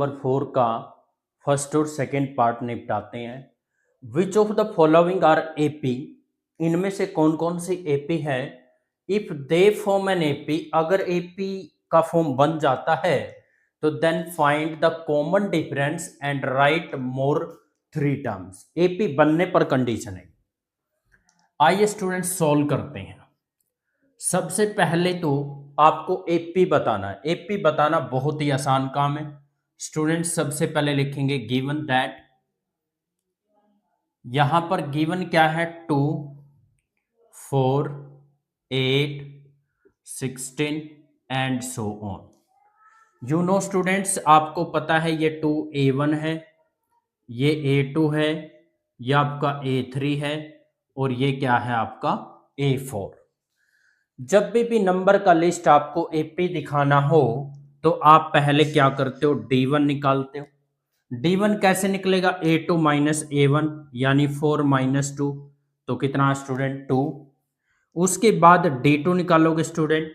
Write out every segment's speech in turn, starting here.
Number 4 का first और second part निपटाते हैं। Which of the following are AP, इनमें से कौन कौन सी एपी है। If they form an AP, अगर एपी का फॉर्म बन जाता है तो then find the common difference and write more 3 terms. AP बनने पर कंडीशन है। आइए स्टूडेंट सॉल्व करते हैं। सबसे पहले तो आपको एपी बताना है। एपी बताना बहुत ही आसान काम है। स्टूडेंट सबसे पहले लिखेंगे गिवन दैट, यहां पर गिवन क्या है 2, 4, 8, 16 and so on. You know students, आपको पता है ये 2a1 है, ये a2 है, ये आपका a3 है और ये क्या है आपका a4। जब भी नंबर का लिस्ट आपको एपी दिखाना हो तो आप पहले क्या करते हो, D1 निकालते हो। D1 कैसे निकलेगा, A2 माइनस A1 यानी 4 माइनस 2, तो कितना स्टूडेंट 2। उसके बाद D2 निकालोगे स्टूडेंट।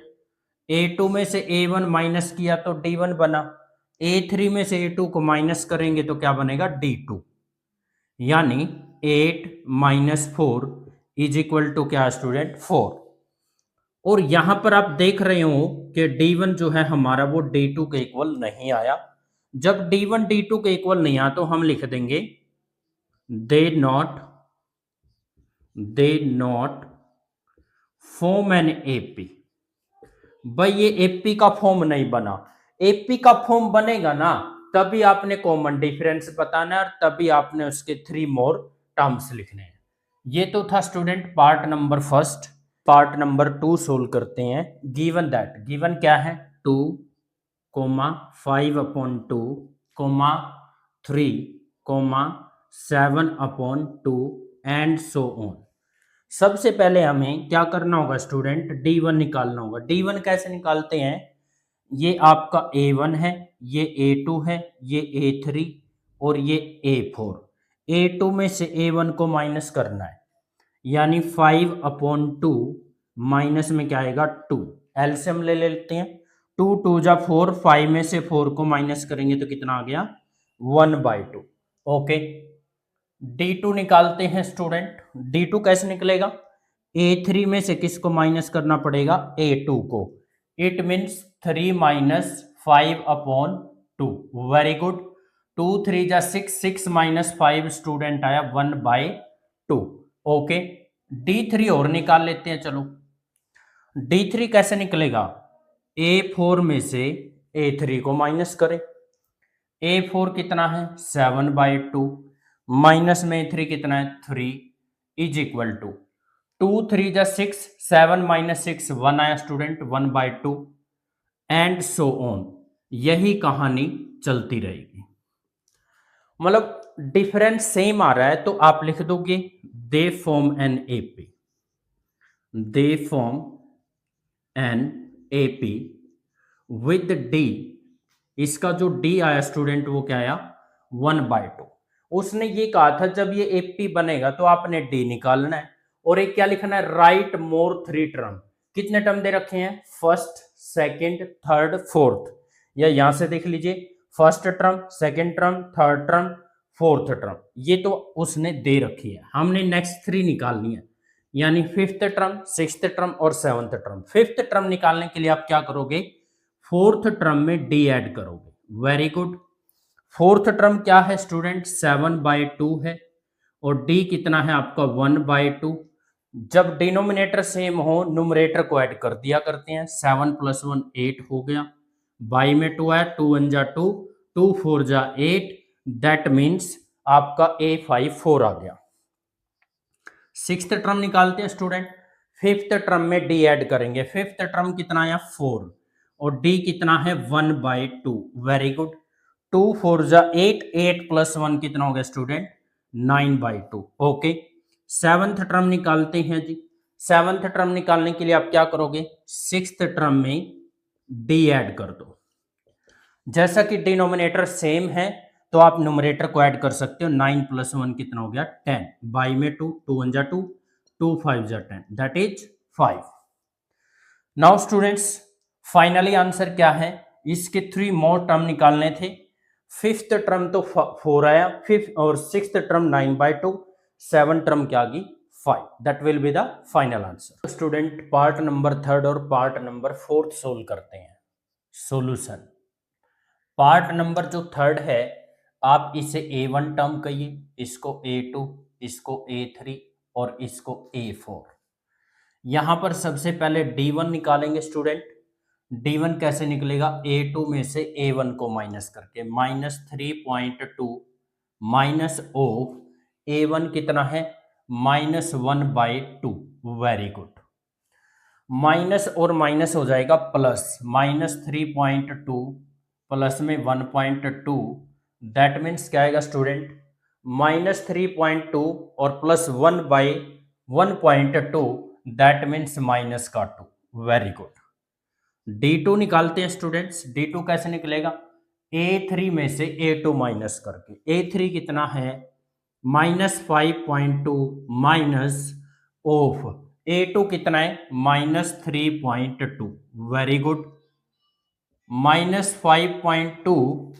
A2 में से A1 माइनस किया तो D1 बना। A3 में से A2 को माइनस करेंगे तो क्या बनेगा D2, यानी 8 माइनस 4 इज इक्वल टू क्या स्टूडेंट 4। और यहां पर आप देख रहे हो कि D1 जो है हमारा वो D2 के इक्वल नहीं आया। जब D1 D2 के इक्वल नहीं आया तो हम लिख देंगे दे नॉट फॉर्म एन एपी। भाई ये एपी का फॉर्म नहीं बना। एपी का फॉर्म बनेगा ना तभी आपने कॉमन डिफरेंस बताना है और तभी आपने उसके 3 मोर टर्म्स लिखने हैं। ये तो था student part number first. Part number 2 solve करते हैं। गिवन दैट, गिवन क्या है 2, 5/2, 3, 7/2 एंड सो ऑन। सबसे पहले हमें क्या करना होगा स्टूडेंट, D1 निकालना होगा। D1 कैसे निकालते हैं, ये आपका A1 है, ये A2 है, ये A3 और ये A4। A2 में से A1 को माइनस करना है, यानी 5/2 माइनस में क्या आएगा 2। एलसीएम ले लेते हैं, 2 2 जा 4, 5 में से 4 को माइनस करेंगे तो कितना आ गया 1/2। ओके, D2 निकालते हैं स्टूडेंट। D2 कैसे निकलेगा, A3 में से किसको माइनस करना पड़ेगा, A2 को। It means 3 minus 5/2। Very good, 2 3 जा 6, 6 माइनस 5 स्टूडेंट आया 1/2। ओके, D3 और निकाल लेते हैं। चलो D3 कैसे निकलेगा, A4 में से A3 को माइनस करें। A4 कितना है 7/2, माइनस में A3 कितना है 3 इज इक्वल टू 2 3 जा 6, 7 माइनस 6 1 आया स्टूडेंट 1/2 एंड सो ऑन। यही कहानी चलती रहेगी। मतलब डिफरेंस सेम आ रहा है तो आप लिख दोगे they form an AP. They form an AP with D, इसका जो डी आया स्टूडेंट वो क्या आया 1/2। उसने ये कहा था जब ये एपी बनेगा तो आपने डी निकालना है और एक क्या लिखना है, राइट मोर 3 टर्म। कितने टर्म दे रखे हैं, फर्स्ट, सेकंड, थर्ड, फोर्थ। या यहां से देख लीजिए, first term, second term, third term, fourth term, ये तो उसने दे रखी है। हमने नेक्स्ट 3 निकालनी है, यानी फिफ्थ टर्म, सिक्स्थ टर्म और सेवंथ टर्म। फिफ्थ टर्म निकालने के लिए आप क्या करोगे, फोर्थ टर्म में डी ऐड करोगे। वेरी गुड, फोर्थ टर्म क्या है स्टूडेंट 7/2 है और डी कितना है आपका 1/2। जब डिनोमिनेटर सेम हो न्यूमरेटर को ऐड कर दिया करते हैं। 7 + 1 8 हो गया, बाई में 2 है, 2 1 जा 2, 2 4 जा 8, दैट मीन्स आपका A5 4 आ गया। सिक्स्थ टर्म निकालते हैं स्टूडेंट। फिफ्थ टर्म में डी ऐड करेंगे। फिफ्थ टर्म कितना आया 4 और डी कितना है 1/2। वेरी गुड, 2 4 जा 8, 8 + 1 कितना हो गया स्टूडेंट 9/2। ओके, सेवंथ टर्म निकालते हैं जी। सेवंथ टर्म निकालने के लिए आप क्या करोगे, सिक्स्थ टर्म में डी ऐड कर दो। जैसा कि डिनोमिनेटर सेम है तो आप न्यूमरेटर को ऐड कर सकते हो। 9 + 1 कितना हो गया 10, बाई में 2, 2 1 जा 2, 2 5 जा 10, that is 5। Now students finally answer क्या है, इसके 3 मोर टर्म निकालने थे फिफ्थ टर्म तो 4 आया, फिफ्थ और सिक्स्थ टर्म 9/2, 7 टर्म क्या आ गई 5। That will be the final answer. Student part number third और पार्ट नंबर फोर्थ सोल्व करते हैं। सॉल्यूशन पार्ट नंबर जो थर्ड है, आप इसे A1 टर्म कहिए, इसको A2, इसको A3 और इसको A4। यहां पर सबसे पहले D1 निकालेंगे स्टूडेंट। D1 कैसे निकलेगा, A2 में से A1 को माइनस करके, -3.2 माइनस ऑफ A1 कितना है -1/2। Very good. माइनस और माइनस हो जाएगा प्लस, -3.2 प्लस में 1.2, दैट मीन्स क्या आएगा स्टूडेंट, -3.2 और प्लस 1/1.2, दैट मीन्स माइनस का 2। Very good. D2 निकालते हैं स्टूडेंट्स। D2 कैसे निकलेगा, A3 में से A2 माइनस करके, A3 कितना है -5.2 माइनस ऑफ A2 कितना है -3.2। Very good. -5.2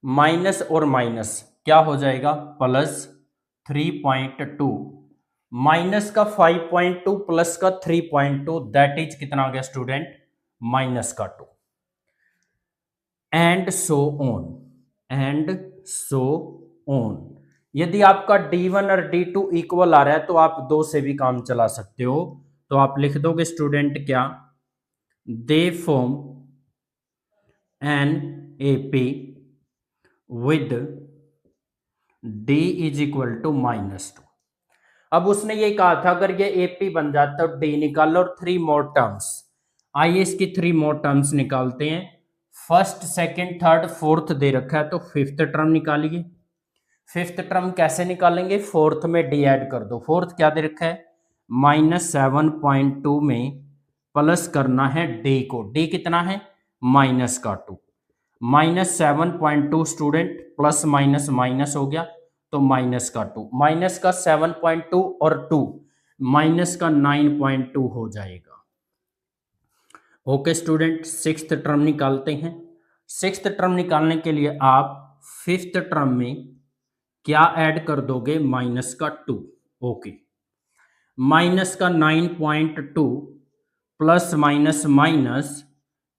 माइनस और माइनस क्या हो जाएगा +3.2, माइनस का 5.2 प्लस का 3.2, दैट इज कितना आ गया student -2। And so on, and so on. यदि आपका D1 और D2 इक्वल आ रहा है तो आप दो से भी काम चला सकते हो। तो आप लिख दोगे स्टूडेंट क्या, they form an AP with D is equal to -2। अब उसने ये कहा था अगर ये AP बन जाता तो D निकालो और 3 मोर टर्म्स। आइए इसकी 3 मोर टर्म्स निकालते हैं। फर्स्ट, सेकंड, थर्ड, फोर्थ दे रखा है तो फिफ्थ टर्म निकालिए। फिफ्थ टर्म कैसे निकालेंगे, फोर्थ में D ऐड कर दो। फोर्थ क्या दे रखा है -7.2 में प्लस करना है D को। D कितना है -2, -7.2 स्टूडेंट प्लस माइनस माइनस हो गया तो -2, माइनस का 7.2 और 2 माइनस का 9.2 हो जाएगा। ओके स्टूडेंट, सिक्स्थ टर्म निकालते हैं। सिक्स्थ टर्म निकालने के लिए आप फिफ्थ टर्म में क्या ऐड कर दोगे -2। ओके, माइनस का 9.2 plus minus minus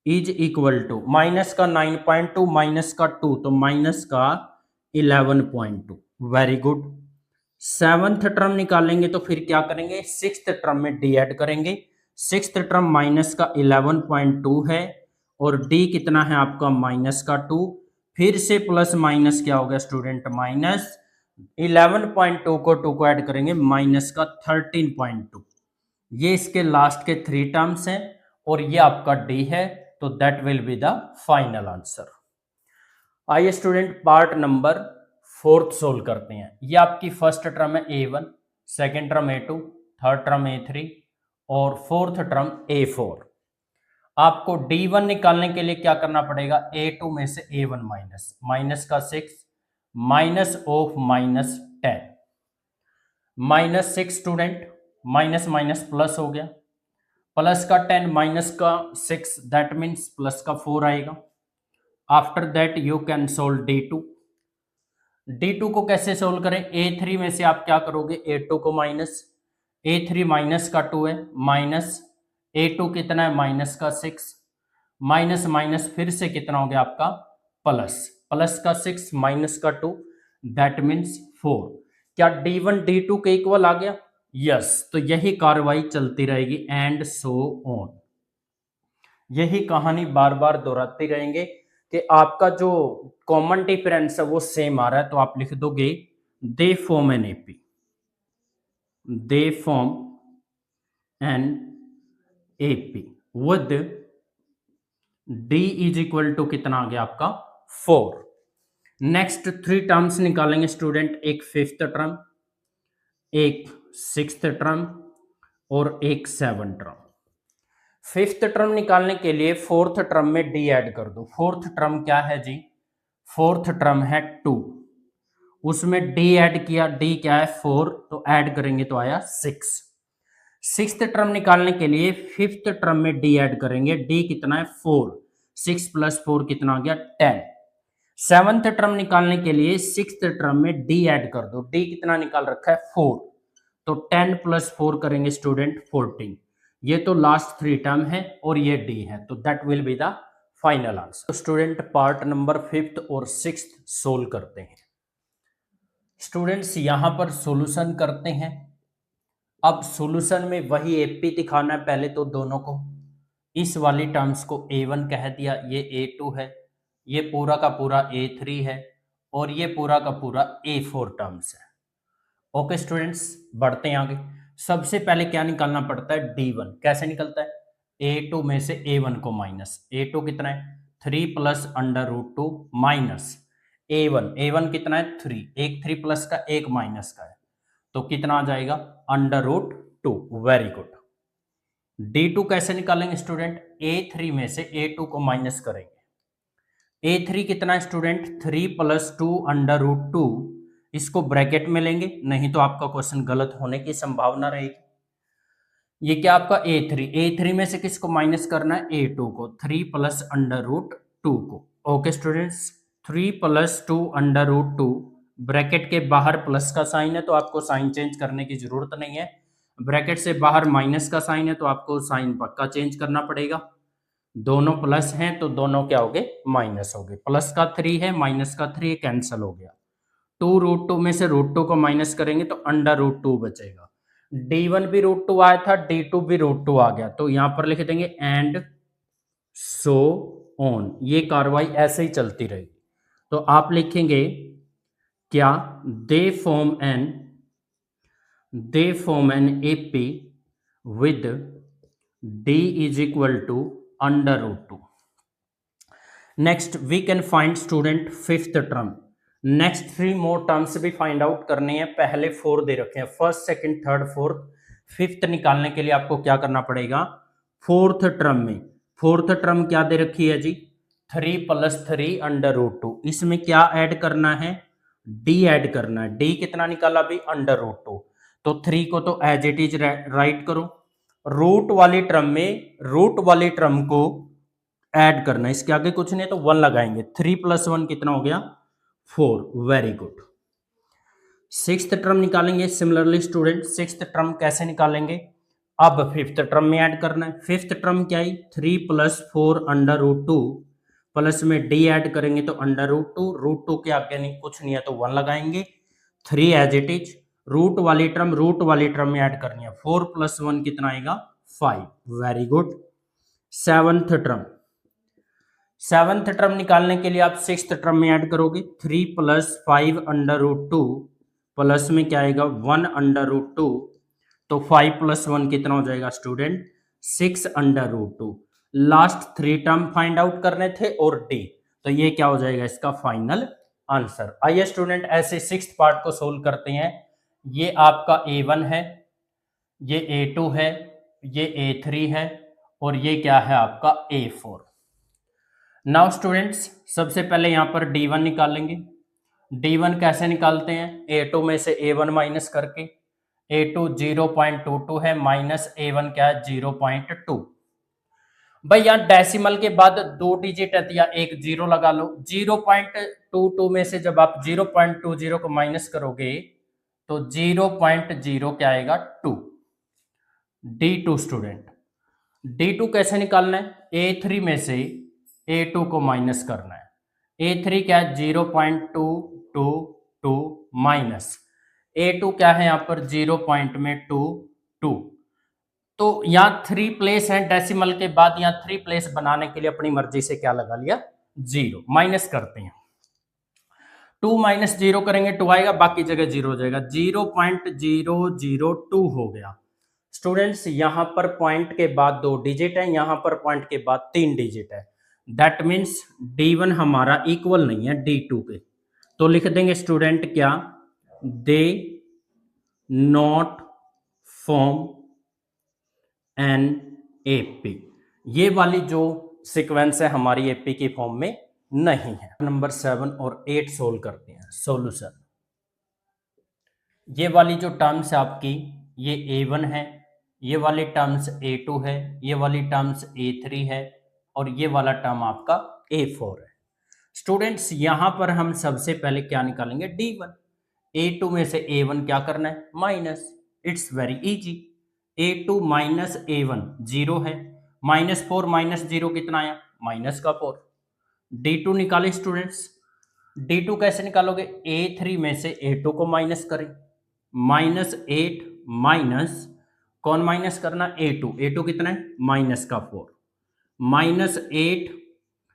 is equal to, minus का 9.2 माइनस का 2 तो माइनस का 11.2। Very good. सेवंथ टर्म निकालेंगे तो फिर क्या करेंगे, सिक्स्थ टर्म में D ऐड करेंगे। सिक्स्थ टर्म माइनस का 11.2 है और D कितना है आपका -2। फिर से प्लस माइनस क्या हो गया स्टूडेंट -11.2 को 2 को ऐड करेंगे माइनस का 13.2। ये इसके लास्ट के 3 टर्म्स हैं और ये आपका D है, तो that will be the final answer. आइए student part number fourth solve करते हैं। ये आपकी फर्स्ट टर्म है A1, second term A2, third term A3 और फोर्थ टर्म A4। आपको D1 निकालने के लिए क्या करना पड़ेगा, A2 में से A1 माइनस, माइनस का 6 minus of -10, -6 student, minus minus plus हो गया, प्लस का 10 माइनस का 6, दैट मीन्स प्लस का 4 आएगा। After that you can solve D2। D2 को कैसे सोल्व करें, A3 में से आप क्या करोगे, A2 को माइनस, A3 माइनस का 2 है, माइनस A2 कितना है माइनस का 6, माइनस माइनस फिर से कितना हो गया आपका प्लस, प्लस का 6 माइनस का 2, दैट मीन्स 4। क्या D1 D2 के इक्वल आ गया, यस। तो यही कार्रवाई चलती रहेगी एंड सो ऑन। यही कहानी बार बार दोहराते रहेंगे कि आपका जो कॉमन डिफरेंस है वो सेम आ रहा है। तो आप लिख दोगे they form an AP, they form an AP with D is equal to कितना आ गया आपका 4। नेक्स्ट 3 टर्म्स निकालेंगे स्टूडेंट, एक फिफ्थ टर्म, एक सिक्स्थ टर्म और एक सेवन टर्म। फिफ्थ टर्म निकालने के लिए फोर्थ टर्म में D ऐड कर दो। फोर्थ टर्म क्या है जी, फोर्थ टर्म है 2, उसमें D ऐड किया, D क्या है 4, तो ऐड करेंगे तो आया 6। सिक्स्थ टर्म निकालने के लिए फिफ्थ टर्म में D ऐड करेंगे, D कितना है 4, 6 + 4 कितना आ गया 10, सेवंथ टर्म निकालने के लिए सिक्स्थ टर्म में डी ऐड कर दो। डी कितना निकाल रखा है 4, तो 10 प्लस 4 करेंगे स्टूडेंट 14। ये तो लास्ट 3 टर्म है और ये डी है, तो that will be the final answer. तो स्टूडेंट पार्ट नंबर 5th और 6th सोल्व करते हैं। स्टूडेंट्स यहां पर सॉल्यूशन करते हैं। अब सॉल्यूशन में वही एपी दिखाना है पहले तो दोनों को। इस वाली टर्म्स को A1 कह दिया, ये A2 है, ये पूरा का पूरा A3 है और ये पूरा का पूरा A4 टर्म्स है। ओके स्टूडेंट्स, बढ़ते हैं आगे। सबसे पहले क्या निकालना पड़ता है D1। कैसे निकलता है? A2 में से A1 को माइनस। A2 कितना है 3 plus under root 2 minus A1 कितना है 3, एक 3 प्लस का एक माइनस का है, तो कितना आ जाएगा under root 2। Very good. D2 कैसे निकालेंगे स्टूडेंट? A3 में से A2 को माइनस करेंगे। A3 कितना है स्टूडेंट 3 प्लस 2 अंडर रूट 2, इसको ब्रैकेट में लेंगे, नहीं तो आपका क्वेश्चन गलत होने की संभावना रहेगी। ये क्या आपका A3 में से किसको माइनस करना है? A2 को, 3 प्लस अंडर रूट 2 को। Okay students, 3 plus 2 under root 2, bracket के बाहर प्लस का साइन है तो आपको साइन चेंज करने की जरूरत नहीं है। ब्रैकेट से बाहर माइनस का साइन है तो आपको साइन पक्का चेंज करना पड़ेगा। दोनों प्लस हैं तो दोनों क्या हो गए? माइनस हो गए। प्लस का 3 है, माइनस का 3 कैंसिल हो गया। 2 रूट 2 में से रूट 2 को माइनस करेंगे तो अंडर रूट 2 बचेगा। D1 भी रूट 2 आया था, D2 भी रूट 2 आ गया, तो यहां पर लिख देंगे एंड सो ऑन। ये कार्रवाई ऐसे ही चलती रहेगी। तो आप लिखेंगे क्या? They form an AP with D is equal to under root 2। Next we can find student 5th term. Next 3 more terms भी फाइंड आउट करने हैं। पहले 4 दे रखे हैं, first second third fourth. 5th निकालने के लिए आपको क्या करना पड़ेगा? 4th टर्म में, 4th टर्म क्या दे रखी है जी? 3 प्लस 3 अंडर रूट 2। इसमें क्या ऐड करना है? D ऐड करना है। D कितना निकाला अभी? Under root 2। तो 3 को तो एज इट इज राइट करो। रूट वाली टर्म में रूट वाली टर्म को ऐड करना है, इसके आगे कुछ नहीं तो 1 लगाएंगे। 3 प्लस 1 कितना हो गया? 4। Very good. 6th टर्म निकालेंगे सिमिलरली स्टूडेंट। 6th टर्म कैसे निकालेंगे? अब 5th टर्म में ऐड करना है। 5th टर्म क्या है? 3 प्लस 4 अंडर रूट 2, प्लस में D ऐड करेंगे तो अंडर रूट 2। रूट 2 के आगे नहीं कुछ नहीं है तो 1 लगाएंगे। 3 एज इट इज। रूट वाली टर्म में ऐड करनी है। 4 प्लस 1 कितना आएगा? 5। Very good. 7th टर्म निकालने के लिए आप 6th टर्म में ऐड करोगे। 3 प्लस 5 अंडर रूट 2, प्लस में क्या आएगा? 1 अंडर रूट 2, तो 5 प्लस 1 कितना हो जाएगा student? 6 under root 2। Last 3 term find out करने थे और D, तो ये क्या हो जाएगा इसका फाइनल आंसर। आइए स्टूडेंट ऐसे 6th पार्ट को सोल्व करते हैं। ये आपका A1 है, ये A2 है, ये A3 है और ये क्या है आपका A4। नाउ स्टूडेंट्स सबसे पहले यहां पर D1 निकालेंगे। D1 कैसे निकालते हैं? A2 में से A1 माइनस करके। A2 0.22 है, माइनस A1 क्या है? 0.2। भाई यहाँ डेसिमल के बाद 2 डिजिट है तो या एक 0 लगा लो। 0.22 में से जब आप 0.20 को माइनस करोगे तो 0.0 क्या आएगा? 2। D2 स्टूडेंट, D2 कैसे निकालना है? A3 में से A2 को माइनस करना है। A3 क्या है? 0.222 माइनस A2 क्या है यहाँ पर? 0.22। तो यहाँ 3 प्लेस है डेसिमल के बाद, यहाँ 3 प्लेस बनाने के लिए अपनी मर्जी से क्या लगा लिया? 0। माइनस करते हैं, 2 माइनस 0 करेंगे 2 आएगा, बाकी जगह 0 हो जाएगा। 0.002 हो गया। स्टूडेंट्स यहां पर पॉइंट के बाद 2 डिजिट है, यहां पर पॉइंट के बाद 3 डिजिट है। दैट मीन्स D1 हमारा इक्वल नहीं है D2 के, तो लिख देंगे स्टूडेंट क्या? They not form an AP। ये वाली जो सीक्वेंस है हमारी AP की फॉर्म में नहीं है। नंबर 7 और 8 सोल्व करते हैं। सॉल्यूशन, ये वाली जो टर्म्स है आपकी, ये A1 है, ये वाली टर्म्स A2 है, ये वाली टर्म्स A3 है और ये वाला टर्म आपका A4 है। स्टूडेंट्स यहां पर हम सबसे पहले क्या निकालेंगे, D1। A2 में से A1 क्या करना है, minus. It's very easy. A2 minus A1 zero है, -4 माइनस जीरो कितना आया, माइनस का 4। D2 निकाले स्टूडेंट्स। D2 कैसे निकालोगे, A3 में से A2 को माइनस करें, -8 माइनस, कौन माइनस करना, A2। A2 कितना है, माइनस का 4, -8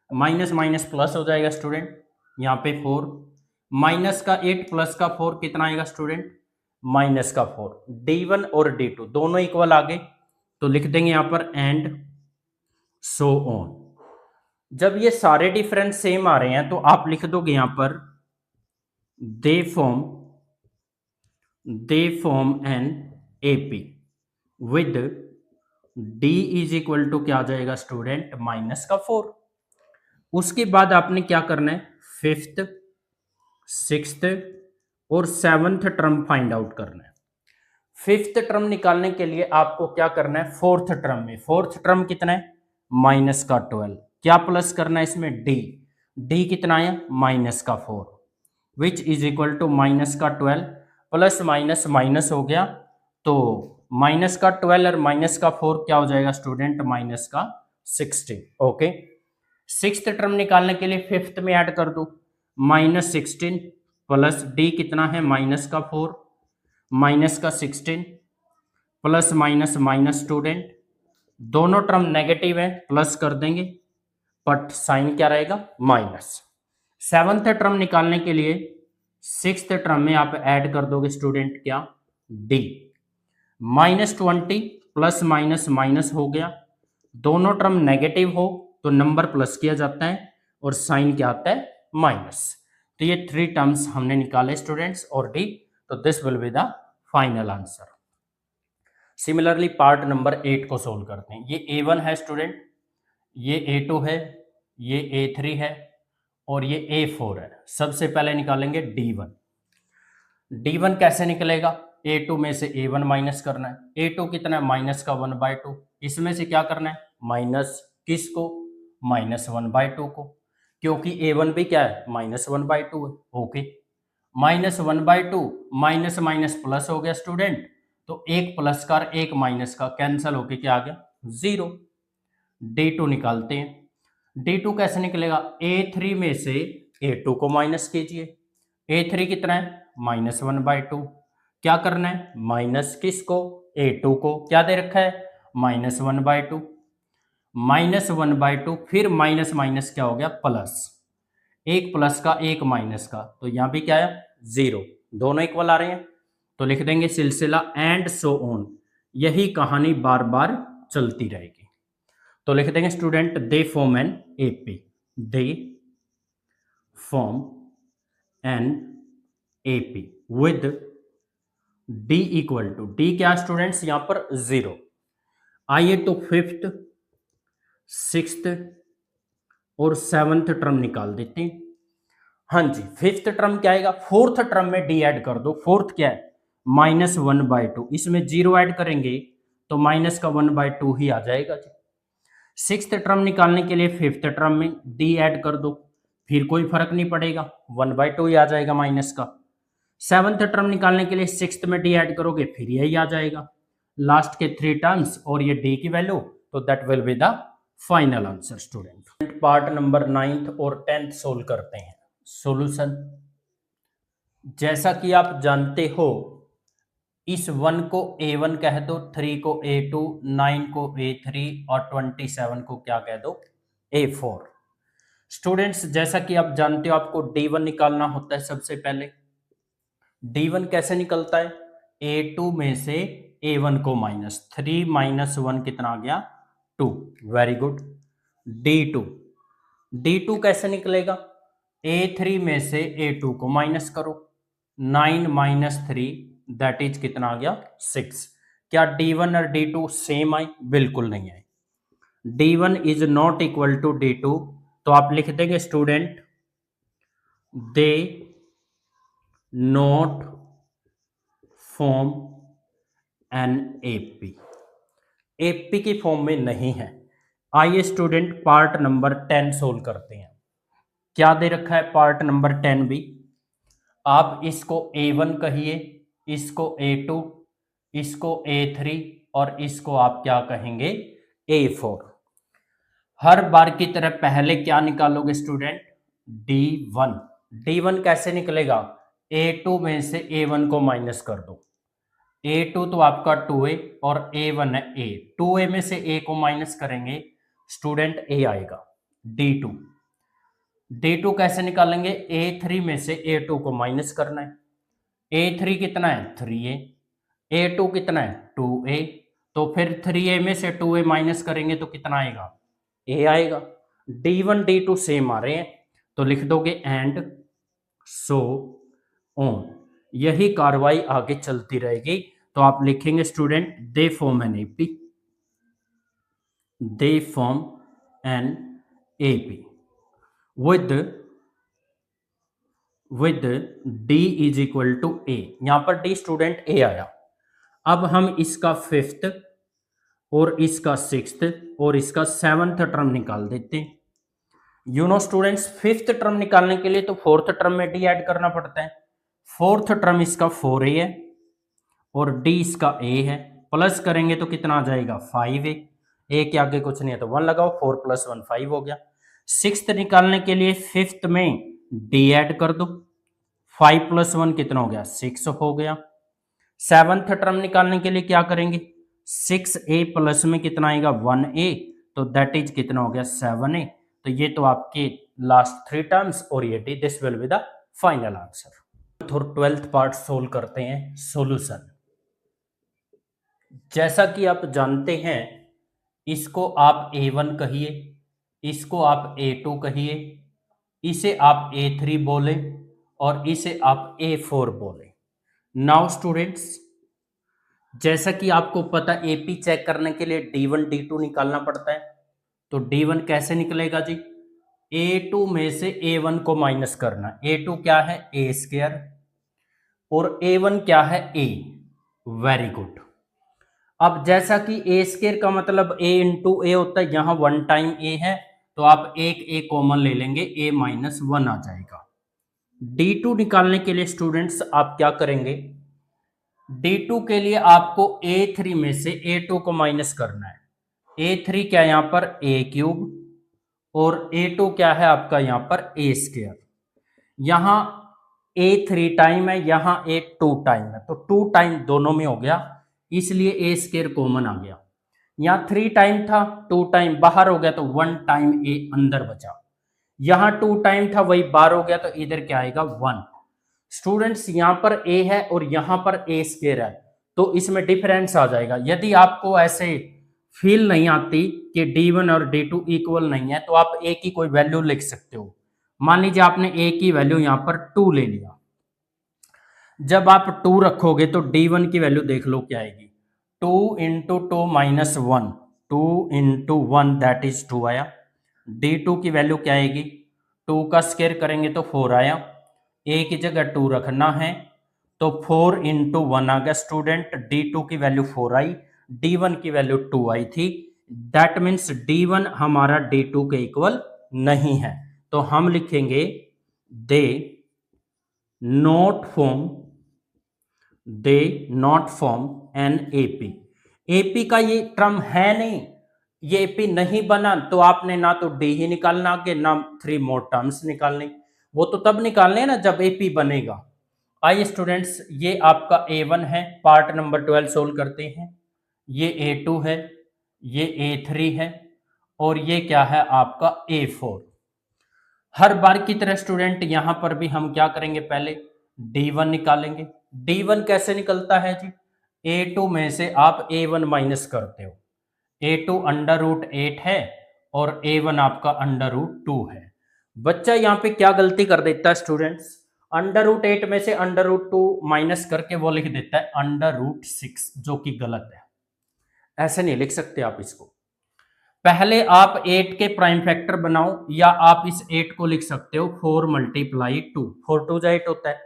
माइनस माइनस प्लस हो जाएगा स्टूडेंट, यहाँ पे 4, माइनस का 8 प्लस का 4 कितना आएगा स्टूडेंट, माइनस का 4। D1 और D2 दोनों इक्वल आ गए, तो लिख देंगे यहाँ पर एंड सो ऑन। जब ये सारे डिफरेंस सेम आ रहे हैं तो आप लिख दोगे यहां पर they form an AP with D is equal to क्या आ जाएगा स्टूडेंट, माइनस का 4। उसके बाद आपने क्या करना है, फिफ्थ, सिक्स्थ और सेवंथ टर्म फाइंड आउट करना है। फिफ्थ टर्म निकालने के लिए आपको क्या करना है, फोर्थ टर्म में, फोर्थ टर्म कितना है, माइनस का 12, क्या प्लस करना है इसमें, डी कितना है, माइनस का 4, which is equal to minus का 12 प्लस माइनस माइनस हो गया, तो माइनस का 12 और माइनस का 4 क्या हो जाएगा स्टूडेंट, माइनस का 16। ओके, सिक्स्थ टर्म निकालने के लिए फिफ्थ में ऐड कर दो, -16 प्लस डी कितना है, माइनस का 4, माइनस का 16 प्लस माइनस माइनस स्टूडेंट, दोनों टर्म नेगेटिव है, प्लस कर देंगे, बट साइन क्या रहेगा, माइनस। सेवंथ टर्म निकालने के लिए सिक्स्थ टर्म में आप ऐड कर दोगे स्टूडेंट क्या, डी, -20 प्लस माइनस माइनस हो गया, दोनों टर्म नेगेटिव हो तो नंबर प्लस किया जाता है और साइन क्या आता है, माइनस। तो ये 3 टर्म्स हमने निकाले स्टूडेंट्स और डी, तो this will be the final answer. Similarly part number 8 को सोल्व करते हैं। ये A1 है स्टूडेंट, ये A2 है, ये A3 है और ये A4 है। सबसे पहले निकालेंगे D1। D1 कैसे निकलेगा, A2 में से A1 माइनस करना है, A2 कितना है, माइनस का 1/2, इसमें से क्या करना है, माइनस किसको, -1/2 को, क्योंकि A1 भी क्या है, -1/2 है। ओके, -1/2 माइनस माइनस प्लस हो गया स्टूडेंट, तो एक प्लस का और एक माइनस का कैंसल होके क्या आ गया, 0। D2 निकालते हैं। D2 कैसे निकलेगा, A3 में से A2 को माइनस कीजिए, A3 कितना है, -1/2, क्या करना है, माइनस किसको, A2 को, क्या दे रखा है, -1/2, -1/2 फिर माइनस माइनस क्या हो गया, प्लस, एक प्लस का एक माइनस का, तो यहां भी क्या है, 0, दोनों इक्वल आ रहे हैं, तो लिख देंगे सिलसिला एंड सो ऑन, यही कहानी बार बार चलती रहेगी। तो लिख देंगे student they form an AP, they form an AP with D equal to, D क्या स्टूडेंट्स यहां पर 0। आइए तो फिफ्थ, सिक्स्थ और सेवंथ टर्म निकाल देते हैं। हाँ जी, फिफ्थ टर्म क्या आएगा, फोर्थ टर्म में डी ऐड कर दो, फोर्थ क्या है, -1/2, इसमें 0 ऐड करेंगे तो माइनस का 1/2 ही आ जाएगा जी। सिक्स्थ टर्म निकालने के लिए फिफ्थ टर्म में डी ऐड कर दो, फिर कोई फर्क नहीं पड़ेगा, 1/2 ही आ जाएगा माइनस का। सेवंथ टर्म निकालने के लिए सिक्स्थ में डी ऐड करोगे, फिर यही आ जाएगा, लास्ट के 3 टर्म्स और ये डी की वैल्यू, तो that will be the final answer student. Part number 9th और 10th सोल्व करते हैं। सॉल्यूशन, जैसा कि आप जानते हो इस 1 को A1 कह दो, 3 को A2, 9 को A3 और 27 को क्या कह दो, A4। स्टूडेंट्स जैसा कि आप जानते हो आपको D1 निकालना होता है सबसे पहले। D1 कैसे निकलता है, A2 में से A1 को माइनस, 3 - 1 कितना आ गया, 2, वेरी गुड। D2 कैसे निकलेगा, A3 में से A2 को माइनस करो, 9 - 3 दैट इज कितना आ गया, 6। क्या D1 और D2 सेम आए, बिल्कुल नहीं आए, D1 is not equal to D2, तो आप लिख देंगे student they not form an AP, AP की फॉर्म में नहीं है। आइए स्टूडेंट पार्ट नंबर 10 सोल्व करते हैं। क्या दे रखा है पार्ट नंबर 10 भी। आप इसको A1 कहिए, इसको A2, इसको A3 और इसको आप क्या कहेंगे A4। हर बार की तरह पहले क्या निकालोगे स्टूडेंट D1। D1 कैसे निकलेगा, A2 में से A1 को माइनस कर दो। A2 तो आपका 2A और A1 है A। 2A में से A को माइनस करेंगे स्टूडेंट A आएगा D2। D2 कैसे निकालेंगे, A3 में से A2 को माइनस करना है। A3 कितना है 3A, A2 कितना है 2A, तो फिर 3A में से 2A माइनस करेंगे तो कितना आएगा A आएगा। D1 D2 सेम आ रहे हैं तो लिख दोगे एंड सो ऑन। यही कार्रवाई आगे चलती रहेगी। तो आप लिखेंगे student they form an AP, they form an AP with D is equal to A। यहां पर D स्टूडेंट A आया। अब हम इसका 5th और इसका 6th और इसका 7th टर्म निकाल देते हैं। You know students 5th term निकालने के लिए तो 4th टर्म में D ऐड करना पड़ता है। 4th टर्म इसका 4A है और D इसका A है, प्लस करेंगे तो कितना आ जाएगा 5A। A के आगे कुछ नहीं है तो 1 लगाओ, 4 + 1 5 हो गया। 6th निकालने के लिए 5th में D ऐड कर दो, 5 + 1 कितना हो गया 6 हो गया। 7th टर्म निकालने के लिए क्या करेंगे 6A प्लस में कितना आएगा 1A, तो दैट इज कितना हो गया 7A। तो ये तो आपके लास्ट 3 टर्म्स और ये D, this will be the final answer. और 12th पार्ट सोल्व करते हैं सॉल्यूशन। जैसा कि आप जानते हैं इसको आप A1 कहिए, इसको आप A2 कहिए, इसे आप A3 बोले और इसे आप A4 बोले। नाउ स्टूडेंट्स जैसा कि आपको पता एपी चेक करने के लिए D1 D2 निकालना पड़ता है। तो D1 कैसे निकलेगा जी, A2 में से A1 को माइनस करना। A2 क्या है A² और A1 क्या है A। Very good. अब जैसा कि A² का मतलब A इंटू A होता है, यहां 1 टाइम A है तो आप एक A कॉमन ले लेंगे, A - 1 आ जाएगा। D2 निकालने के लिए स्टूडेंट्स आप क्या करेंगे, D2 के लिए आपको A3 में से A2 को माइनस करना है। A3 क्या है यहाँ पर A³ और A2 क्या है आपका यहाँ पर A²। यहाँ A3 टाइम है, यहाँ A2 टाइम है, तो 2 टाइम दोनों में हो गया, इसलिए A² कॉमन आ गया। यहाँ 3 टाइम था, 2 टाइम बाहर हो गया तो 1 टाइम A अंदर बचा। यहाँ 2 टाइम था वही बाहर हो गया तो इधर क्या आएगा 1। स्टूडेंट्स यहां पर A है और यहां पर A² है तो इसमें डिफरेंस आ जाएगा। यदि आपको ऐसे फील नहीं आती कि D1 और D2 इक्वल नहीं है तो आप A की कोई वैल्यू लिख सकते हो। मान लीजिए आपने A की वैल्यू यहां पर 2 ले लिया, जब आप 2 रखोगे तो D1 की वैल्यू देख लो क्या आएगी, 2 × 2 - 1, 2 × 1 दैट इज 2 आया। D2 की वैल्यू क्या आएगी, 2 का स्क्वायर करेंगे तो 4 आया, A की जगह 2 रखना है तो 4 × 1 आ गया स्टूडेंट। D2 की वैल्यू 4 आई, D1 की वैल्यू 2 आई थी। दैट मीन्स D1 हमारा D2 के इक्वल नहीं है, तो हम लिखेंगे they not form an AP। AP का ये टर्म है नहीं, ये AP नहीं बना तो आपने ना तो D ही निकालना आगे ना 3 मोर टर्म्स निकालने, वो तो तब निकालने ना जब AP बनेगा। आइए स्टूडेंट्स ये आपका A1 है, पार्ट नंबर 12 सोल्व करते हैं। ये A2 है, ये A3 है और ये क्या है आपका A4। हर बार की तरह स्टूडेंट यहां पर भी हम क्या करेंगे, पहले D1 निकालेंगे। D1 कैसे निकलता है जी, A2 में से आप A1 माइनस करते हो। A2 √8 है और A1 आपका √2 है। बच्चा यहाँ पे क्या गलती कर देता है स्टूडेंट्स, √8 में से √2 माइनस करके वो लिख देता है √6, जो कि गलत है। ऐसे नहीं लिख सकते आप इसको। पहले आप 8 के प्राइम फैक्टर बनाओ या आप इस 8 को लिख सकते हो 4 × 2, 4 2 8 होता है,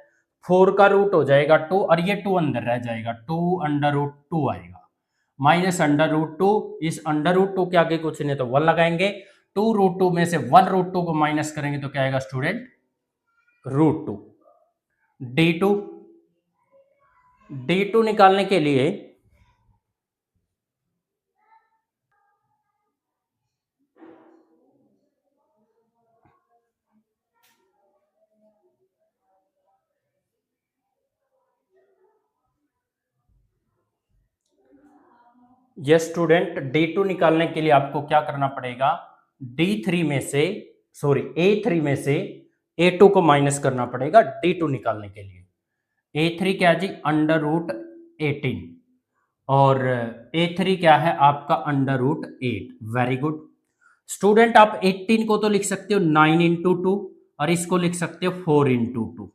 4 का रूट हो जाएगा 2 और ये 2 अंदर रह जाएगा, 2 √2 आएगा माइनस √2। इस √2 के आगे कुछ नहीं तो 1 लगाएंगे 2√2 में से 1√2 को माइनस करेंगे तो क्या आएगा स्टूडेंट, √2। D2 निकालने के लिए यस स्टूडेंट, D2 निकालने के लिए आपको क्या करना पड़ेगा, D3 में से A3 में से A2 को माइनस करना पड़ेगा D2 निकालने के लिए। A3 क्या जी, √18 और A3 क्या है आपका √8। वेरी गुड स्टूडेंट, आप 18 को तो लिख सकते हो 9 इंटू 2 और इसको लिख सकते हो 4 इंटू 2।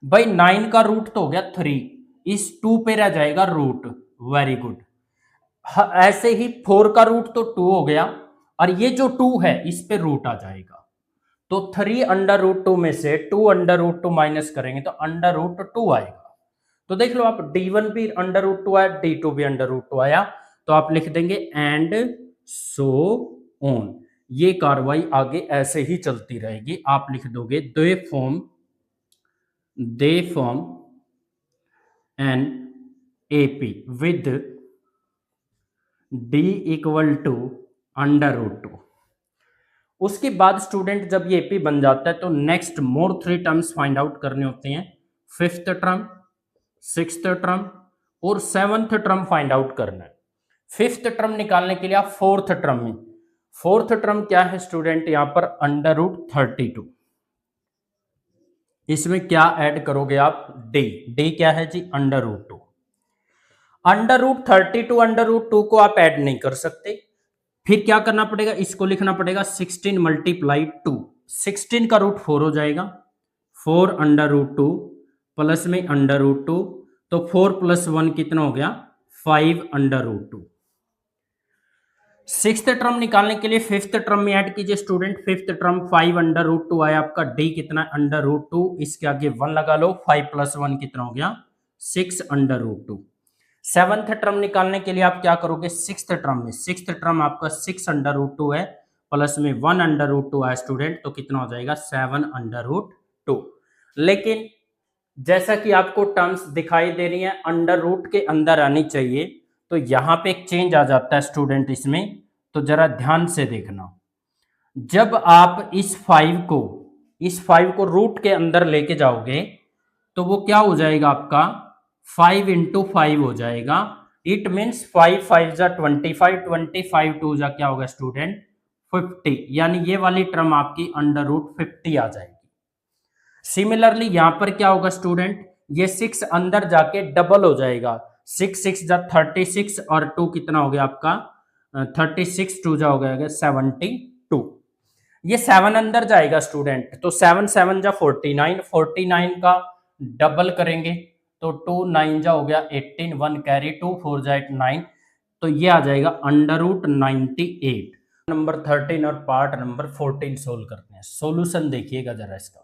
भाई 9 का रूट तो हो गया 3, इस 2 पे रह जाएगा रूट। Very good. ऐसे ही 4 का रूट तो 2 हो गया और ये जो 2 है इस पे रूट आ जाएगा, तो 3√2 में से 2√2 माइनस करेंगे तो √2 आएगा। तो देख लो आप, D1 भी √2 आया, D2 भी √2 आया, तो आप लिख देंगे एंड सो ऑन। ये कार्रवाई आगे ऐसे ही चलती रहेगी। आप लिख दोगे they form an AP with D equal to √2। उसके बाद स्टूडेंट जब ये AP बन जाता है तो नेक्स्ट मोर 3 टर्म्स फाइंड आउट करने होते हैं। 5th टर्म, 6th टर्म और 7th टर्म फाइंड आउट करना है। 5th टर्म निकालने के लिए आप 4th टर्म में, 4th टर्म क्या है स्टूडेंट, यहां पर √32, इसमें क्या ऐड करोगे आप, D क्या है जी, √2। √32 √2 को आप ऐड नहीं कर सकते, फिर क्या करना पड़ेगा, इसको लिखना पड़ेगा 16 मल्टीप्लाई 2। 16 का रूट 4 हो जाएगा, 4 √2 प्लस में √2, तो 4 + 1 कितना हो गया, 5 √2। 6th टर्म निकालने के लिए 5th टर्म में ऐड कीजिए स्टूडेंट। 5th टर्म 5 √2 आया आपका, D कितना √2, इसके आगे 1 लगा लो, 5 + 1 कितना हो गया, 6 √2। 7th टर्म निकालने के लिए आप क्या करोगे, 6th टर्म में, 6th टर्म आपका 6 √2 है, प्लस में 1 √2 है स्टूडेंट, तो कितना हो जाएगा, 7 √2। लेकिन जैसा कि आपको टर्म्स दिखाई दे रही है अंडर रूट के अंदर आनी चाहिए, तो यहां पे एक चेंज आ जाता है स्टूडेंट इसमें, तो जरा ध्यान से देखना। जब आप इस 5 को रूट के अंदर लेके जाओगे तो वो क्या हो जाएगा आपका, 5 × 5 हो जाएगा। इट मीन्स 5 5 जा 25, 25 2 जा क्या होगा स्टूडेंट, 50, यानी ये वाली टर्म आपकी √50 आ जाएगी। सिमिलरली यहां पर क्या होगा स्टूडेंट, ये 6 अंदर जाके डबल हो जाएगा, 6 6 जा 36 और 2 कितना हो गया आपका, 36 2 जा हो गया 72। ये 7 अंदर जाएगा स्टूडेंट, तो 7 7 जा 49, 49 का डबल करेंगे तो 2 9 जा हो गया 18, 1 कैरी, 2 4 जा 8 9, तो ये आ जाएगा √98। नंबर 13 और पार्ट नंबर 14 सोल्व करते हैं। सॉल्यूशन देखिएगा जरा इसका।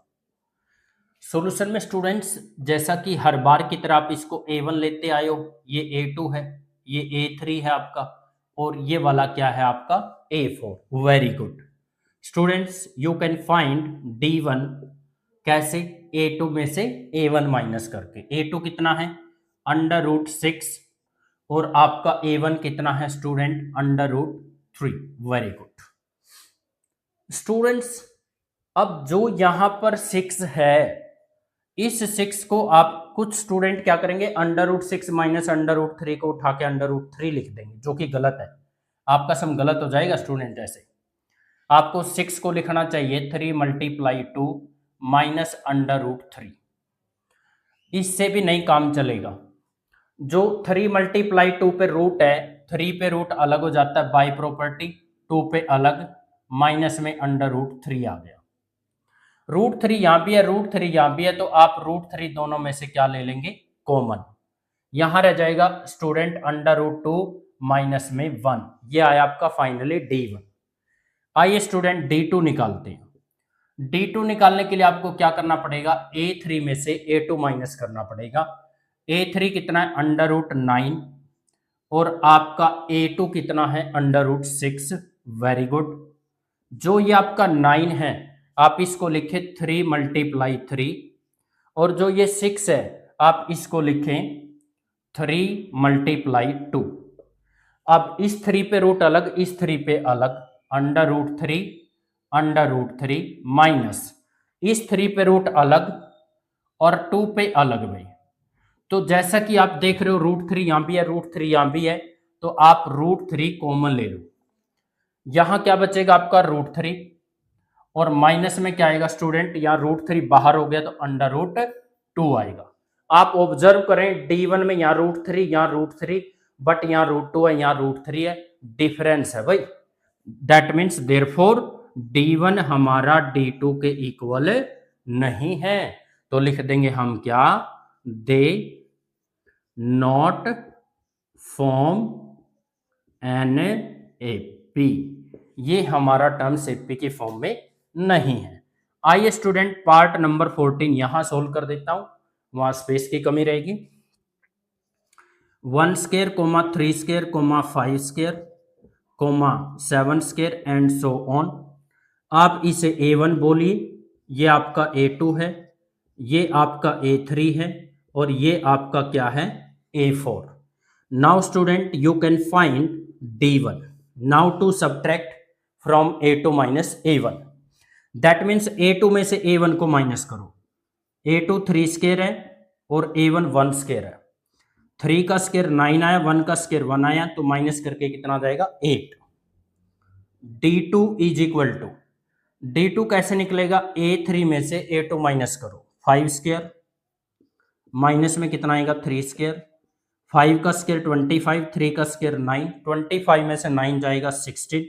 सॉल्यूशन में स्टूडेंट्स जैसा कि हर बार की तरह आप इसको A1 लेते आए हो, ये A2 है, ये A3 है आपका, और ये वाला क्या है आपका, A4। Very good students, you can find D1 कैसे, A2 में से A1 माइनस करके। A2 कितना है, √6, और आपका A1 कितना है स्टूडेंट, √3। वेरी गुड स्टूडेंट्स, अब जो यहां पर 6 है, इस 6 को आप, कुछ स्टूडेंट क्या करेंगे, √6 माइनस √3 को उठा के √3 लिख देंगे, जो कि गलत है। आपका सम गलत हो जाएगा स्टूडेंट। ऐसे आपको 6 को लिखना चाहिए 3 × 2 माइनस √3। इससे भी नहीं काम चलेगा। जो 3 × 2 पे रूट है, 3 पे रूट अलग हो जाता है बाय प्रॉपर्टी, 2 पे अलग, माइनस में √3 आ गया। √3 यहां भी है, √3 यहां भी है, तो आप √3 दोनों में से क्या ले लेंगे, कॉमन। यहां रह जाएगा स्टूडेंट √2 माइनस में 1, ये आया आपका फाइनली D1। आइए स्टूडेंट D2 निकालते हैं। D2 निकालने के लिए आपको क्या करना पड़ेगा, A3 में से A2 माइनस करना पड़ेगा। A3 कितना है, √9, और आपका A2 कितना है, √6। Very good. जो ये आपका 9 है आप इसको लिखें 3 मल्टीप्लाई 3, और जो ये 6 है आप इसको लिखें 3 मल्टीप्लाई 2। अब इस 3 पे रूट अलग, इस 3 पे अलग, अंडर रूट थ्री माइनस इस 3 पे रूट अलग और 2 पे अलग भाई। तो जैसा कि आप देख रहे हो √3 यहां भी है, √3 यहां भी है, तो आप √3 कॉमन ले लो। यहां क्या बचेगा आपका √3 और माइनस में क्या आएगा स्टूडेंट, यहां √3 बाहर हो गया तो अंडर रूट 2 आएगा। आप ऑब्जर्व करें D1 में यहां √3 यहां √3, बट यहां √2 है यहां √3 है, डिफरेंस है भाई। दैट मीन्स देयरफॉर D1 हमारा D2 के इक्वल नहीं है। तो लिख देंगे हम क्या, they not form an AP, ये हमारा टर्म्स एपी के फॉर्म में नहीं है। आइए स्टूडेंट पार्ट नंबर 14 यहां सोल्व कर देता हूं, वहां स्पेस की कमी रहेगी। 1 square, 3 square, 5 square, 7 square and so on. आप इसे A1 बोलिए, ये आपका A2 है, ये आपका A3 है और ये आपका क्या है A4। Now student you can find D1। Now to subtract from A2 minus A1, that means A2 में से A1 को माइनस करो। A2 3 स्क्वायर है और A1 1 स्क्वायर है। 3 का स्क्वायर 9 आया, 1 का स्क्वायर 1 आया, तो माइनस करके कितना जाएगा 8। D2 is equal to, D2 कैसे निकलेगा, A3 में से A2 माइनस करो, 5 स्क्वायर माइनस में कितना आएगा 3 स्क्वायर, 5 का स्क्वायर 25, 3 का स्क्वायर 9, 25 में से 9 जाएगा 16।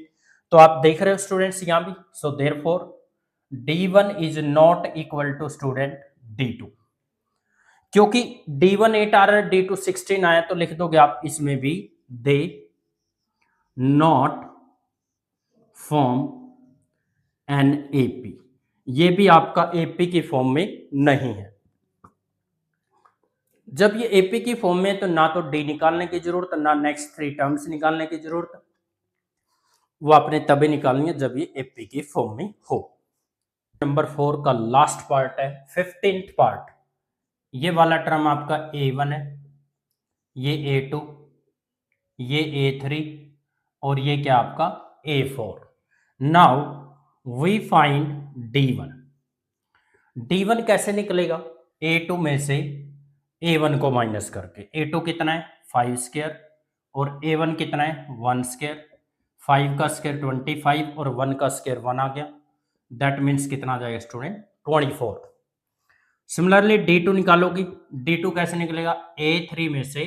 तो आप देख रहे हो स्टूडेंट्स यहां भी, so therefore D1 is not equal to student D2। क्योंकि D1 8 आ रहा है, D2 16 आया, तो लिख दोगे आप इसमें भी दे नॉट फॉर्म एन एपी, ये भी आपका एपी की फॉर्म में नहीं है। जब ये एपी की फॉर्म में तो ना तो डी निकालने की जरूरत, ना नेक्स्ट 3 टर्म्स निकालने की जरूरत, वो आपने तभी निकालनी है जब ये एपी की फॉर्म में हो। नंबर 4 का लास्ट पार्ट है, 15th पार्ट। ये वाला टर्म आपका A1 है, ये A2, ये A3 और ये क्या आपका A4। Now we find D1। D1 कैसे निकलेगा, A2 में से A1 को माइनस करके। A2 कितना है 5 स्क्वायर और A1 कितना है 1 स्क्वायर, 5 का स्क्वायर 25 और 1 का स्क्वायर 1 आ गया, दैट मीन्स कितना आ जाएगा स्टूडेंट 24। सिमिलरली D2 निकालोगी, D2 कैसे निकलेगा, A3 में से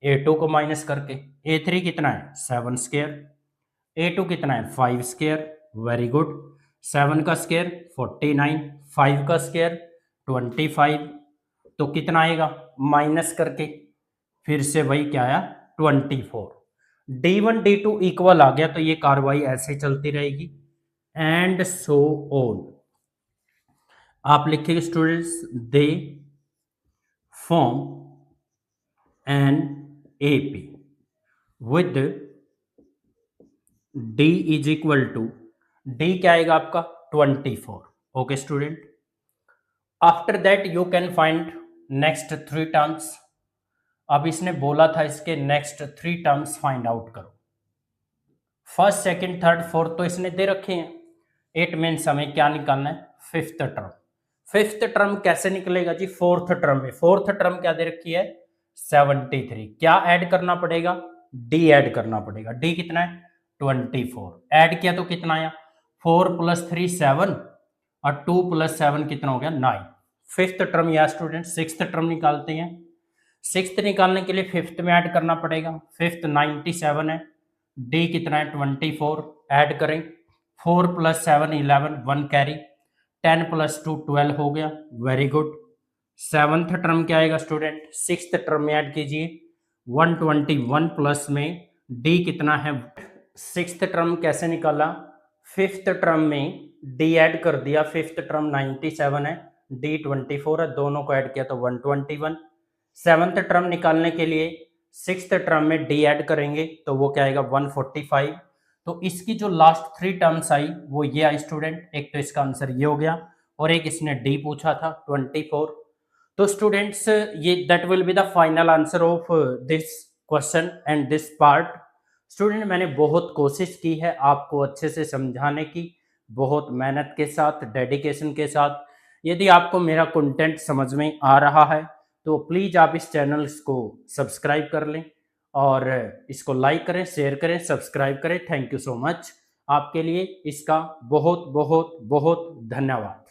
A2 को माइनस करके। A3 कितना है 7 स्क्वायर, A2 कितना है 5 स्क्वायर, वेरी गुड, 7 का स्क्वायर 49, 5 का स्क्वायर 25, तो कितना आएगा माइनस करके फिर से वही क्या आया 24। D1 D2 इक्वल आ गया, तो ये कार्रवाई ऐसे चलती रहेगी एंड सो ऑन। आप लिखेंगे students they form an AP with D is equal to, D क्या आएगा आपका 24। Okay student, after that you can find next 3 terms. अब इसने बोला था इसके नेक्स्ट 3 टर्म्स फाइंड आउट करो। फर्स्ट, सेकंड, थर्ड, फोर्थ तो इसने दे रखे हैं। इट मीन्स हमें क्या निकालना है, फिफ्थ टर्म। फिफ्थ टर्म कैसे निकलेगा जी, फोर्थ टर्म में। फोर्थ टर्म क्या दे रखी है 73, क्या ऐड करना पड़ेगा, D ऐड करना पड़ेगा। D कितना है 24, ऐड किया तो कितना आया 4 + 3 7 और 2 + 7 कितना हो गया 9। फिफ्थ टर्म या स्टूडेंट, सिक्स्थ टर्म निकालते हैं। सिक्स्थ निकालने के लिए फिफ्थ में ऐड करना पड़ेगा, फिफ्थ 97 है, D कितना है 24, ऐड करें 4 + 7 11, 1 कैरी, 10 + 2 12 हो गया, वेरी गुड। सेवंथ टर्म क्या आएगा स्टूडेंट, सिक्स्थ टर्म में ऐड कीजिए 121 प्लस में D कितना है। सिक्स्थ टर्म कैसे निकाला, फिफ्थ टर्म में D ऐड कर दिया, फिफ्थ टर्म 97 है, D 24 है, दोनों को ऐड किया तो 121। सेवंथ टर्म निकालने के लिए सिक्स्थ टर्म में D ऐड करेंगे तो वो क्या आएगा 145, तो इसकी जो लास्ट 3 टर्म्स आई वो ये आई स्टूडेंट, एक तो इसका आंसर ये हो गया और एक इसने डी पूछा था 24। तो स्टूडेंट्स ये that will be the final answer of this question and this part. Student मैंने बहुत कोशिश की है आपको अच्छे से समझाने की, बहुत मेहनत के साथ, डेडिकेशन के साथ। यदि आपको मेरा कंटेंट समझ में आ रहा है तो प्लीज़ आप इस चैनल को सब्सक्राइब कर लें और इसको लाइक करें, शेयर करें, सब्सक्राइब करें। Thank you so much. आपके लिए इसका बहुत बहुत बहुत धन्यवाद।